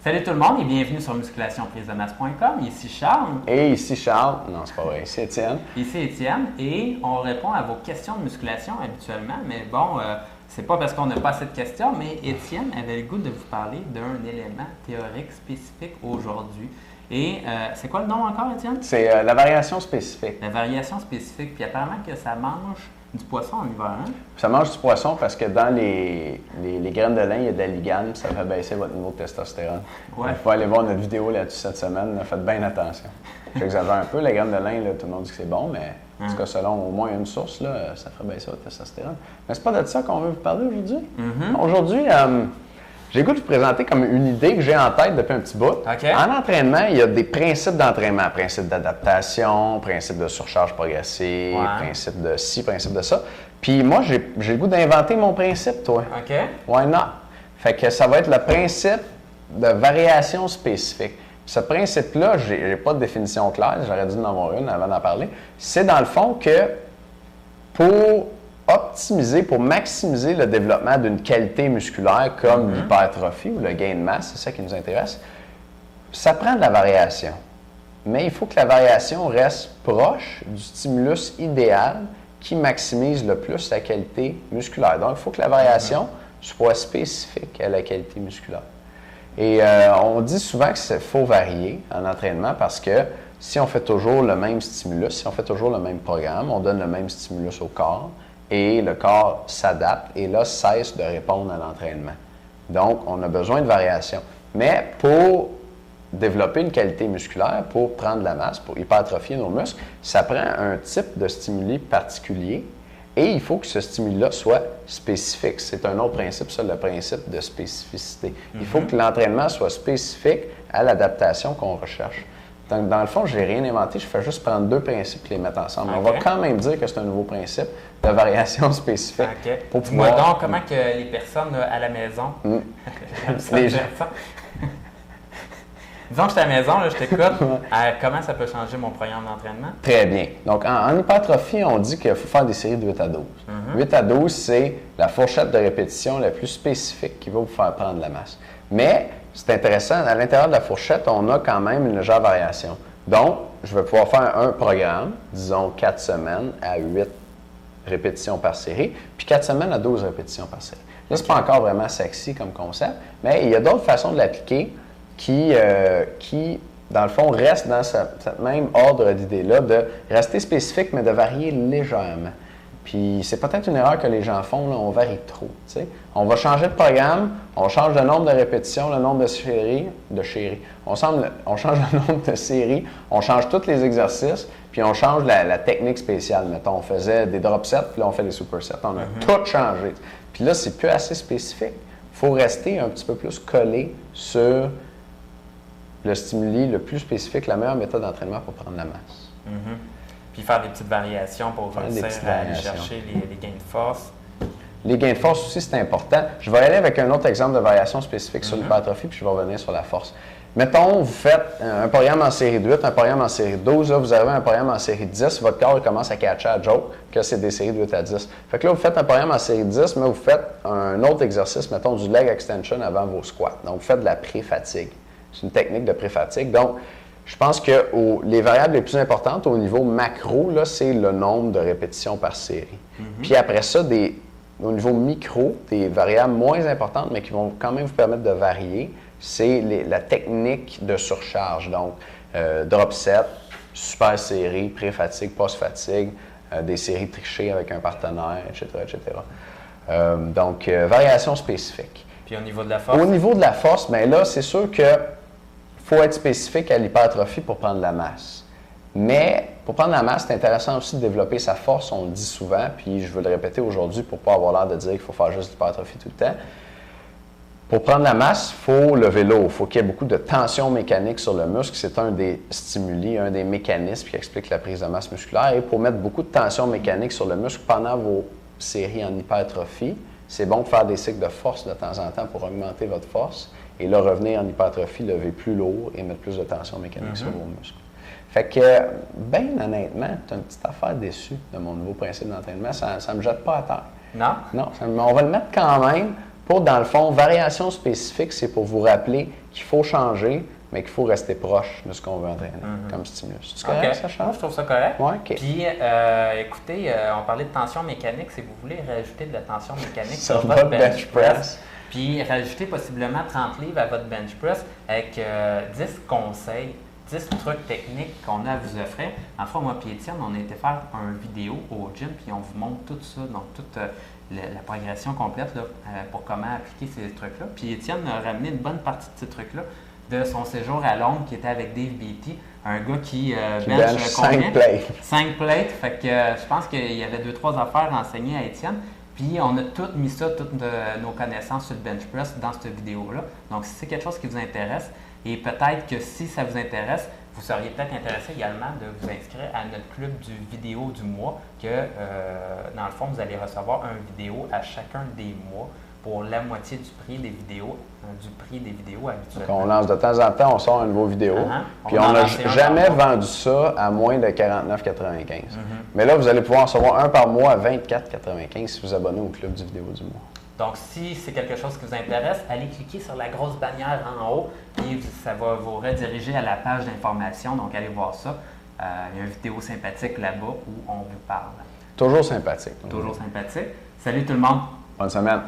Salut tout le monde et bienvenue sur musculationprisemasse.com. Ici Charles. Et ici Charles. Non, c'est pas vrai. Ici Étienne. Ici Étienne. Et on répond à vos questions de musculation habituellement. Mais bon, c'est pas parce qu'on n'a pas assez de questions, mais Étienne avait le goût de vous parler d'un élément théorique spécifique aujourd'hui. Et c'est quoi le nom encore, Étienne? C'est la variation spécifique. La variation spécifique. Puis apparemment que ça mange du poisson en hiver, hein? Ça mange du poisson parce que dans les graines de lin, il y a de la ligane, ça fait baisser votre niveau de testostérone. Ouais. Vous pouvez aller voir notre vidéo là-dessus cette semaine, là, faites bien attention. J'exagère un peu, les graines de lin, là, tout le monde dit que c'est bon, mais en tout cas, selon au moins une source, là, ça ferait baisser votre testostérone. Mais c'est pas de ça qu'on veut vous parler aujourd'hui. Aujourd'hui, j'ai le goût de vous présenter comme une idée que j'ai en tête depuis un petit bout. Okay. En entraînement, il y a des principes d'entraînement, principes d'adaptation, principes de surcharge progressive, principes de ci, principes de ça. Puis moi, j'ai le goût d'inventer mon principe, toi. OK. Why not? Fait que ça va être le principe de variation spécifique. Ce principe-là, j'ai pas de définition claire, j'aurais dû en avoir une avant d'en parler. C'est dans le fond que pour optimiser, pour maximiser le développement d'une qualité musculaire comme l'hypertrophie ou le gain de masse, c'est ça qui nous intéresse, ça prend de la variation. Mais il faut que la variation reste proche du stimulus idéal qui maximise le plus la qualité musculaire. Donc, il faut que la variation soit spécifique à la qualité musculaire. Et on dit souvent qu'il faut varier en entraînement parce que si on fait toujours le même stimulus, si on fait toujours le même programme, on donne le même stimulus au corps, et le corps s'adapte et là cesse de répondre à l'entraînement. Donc, on a besoin de variation. Mais pour développer une qualité musculaire, pour prendre de la masse, pour hypertrophier nos muscles, ça prend un type de stimuli particulier et il faut que ce stimuli-là soit spécifique. C'est un autre principe, ça, le principe de spécificité. Il faut que l'entraînement soit spécifique à l'adaptation qu'on recherche. Donc, dans le fond, je n'ai rien inventé, je fais juste prendre deux principes et les mettre ensemble. Okay. On va quand même dire que c'est un nouveau principe de variation spécifique. Okay. Pour pouvoir... Dis-moi donc comment que les personnes à la maison... les gens... Disons que je suis à la maison, là, je t'écoute. Comment ça peut changer mon programme d'entraînement? Très bien. Donc, en hypertrophie, on dit qu'il faut faire des séries de 8 à 12. 8 à 12, c'est la fourchette de répétition la plus spécifique qui va vous faire prendre de la masse. Mais, c'est intéressant, à l'intérieur de la fourchette, on a quand même une légère variation. Donc, je vais pouvoir faire un programme, disons 4 semaines à 8 répétitions par série, puis 4 semaines à 12 répétitions par série. Là, ce n'est pas encore vraiment sexy comme concept, mais il y a d'autres façons de l'appliquer qui, dans le fond, restent dans cette même ordre d'idée-là, de rester spécifique, mais de varier légèrement. Puis c'est peut-être une erreur que les gens font, là, on varie trop. T'sais. On va changer de programme, on change le nombre de répétitions, le nombre de séries, on change le nombre de séries, on change tous les exercices, puis on change la technique spéciale. Mettons, on faisait des drop sets, puis là on fait des supersets. On a tout changé. Puis là, c'est plus assez spécifique. Il faut rester un petit peu plus collé sur le stimuli le plus spécifique, la meilleure méthode d'entraînement pour prendre la masse. Puis faire des petites variations pour réussir à aller chercher les gains de force. Les gains de force aussi, c'est important. Je vais aller avec un autre exemple de variation spécifique sur l'hypertrophie, puis je vais revenir sur la force. Mettons, vous faites un programme en série de 8, un programme en série de 12, là, vous avez un programme en série de 10, votre corps commence à catcher à joke que c'est des séries de 8 à 10. Fait que là, vous faites un programme en série de 10, mais vous faites un autre exercice, mettons du leg extension avant vos squats. Donc, vous faites de la pré-fatigue. C'est une technique de pré-fatigue. Donc, je pense que les variables les plus importantes au niveau macro, là, c'est le nombre de répétitions par série. Puis après ça, au niveau micro, des variables moins importantes, mais qui vont quand même vous permettre de varier, c'est la technique de surcharge. Donc, drop set, super série, pré-fatigue, post-fatigue, des séries trichées avec un partenaire, etc., etc. Donc, variation spécifique. Puis au niveau de la force? Au niveau de la force, bien là, c'est sûr que faut être spécifique à l'hypertrophie pour prendre la masse. Mais pour prendre la masse, c'est intéressant aussi de développer sa force, on le dit souvent, puis je veux le répéter aujourd'hui pour ne pas avoir l'air de dire qu'il faut faire juste l'hypertrophie tout le temps. Pour prendre la masse, il faut lever lourd, il faut qu'il y ait beaucoup de tension mécanique sur le muscle. C'est un des stimuli, un des mécanismes qui explique la prise de masse musculaire. Et pour mettre beaucoup de tension mécanique sur le muscle pendant vos séries en hypertrophie, c'est bon de faire des cycles de force de temps en temps pour augmenter votre force. Et là, revenir en hypertrophie, lever plus lourd et mettre plus de tension mécanique sur vos muscles. Fait que, bien honnêtement, tu as une petite affaire déçue de mon nouveau principe d'entraînement. Ça ne me jette pas à terre. Non? Non, on va le mettre quand même pour, dans le fond, variation spécifique, c'est pour vous rappeler qu'il faut changer, mais qu'il faut rester proche de ce qu'on veut entraîner comme stimulus. C'est correct, ça Moi, change? je trouve ça correct. Ouais, OK. Puis, écoutez, on parlait de tension mécanique. Si vous voulez rajouter de la tension mécanique Sur sur votre votre bench press, press. puis rajouter possiblement 30 livres à votre bench press avec 10 conseils, 10 trucs techniques qu'on a à vous offrir. En fait, moi et Étienne, on a été faire une vidéo au gym, puis on vous montre tout ça, donc toute la progression complète là, pour comment appliquer ces trucs-là. Puis Étienne a ramené une bonne partie de ces trucs-là de son séjour à Londres qui était avec Dave Beatty, un gars qui bench 5 plates. 5 plates. Fait que je pense qu'il y avait 2-3 affaires à enseigner à Étienne. Puis on a tout mis ça, toutes nos connaissances sur le bench press dans cette vidéo-là. Donc si c'est quelque chose qui vous intéresse, et peut-être que si ça vous intéresse, vous seriez peut-être intéressé également de vous inscrire à notre club du vidéo du mois, que dans le fond, vous allez recevoir une vidéo à chacun des mois pour la moitié du prix des vidéos, habituellement. On lance de temps en temps, on sort une nouvelle vidéo. Puis on n'a jamais vendu ça à moins de 49,95. Mais là, vous allez pouvoir en recevoir un par mois à 24,95 si vous abonnez au club du vidéo du mois. Donc, si c'est quelque chose qui vous intéresse, allez cliquer sur la grosse bannière en haut et ça va vous rediriger à la page d'information. Donc, allez voir ça. Il y a une vidéo sympathique là-bas où on vous parle. Toujours sympathique. Toujours sympathique. Salut tout le monde! Bonne semaine!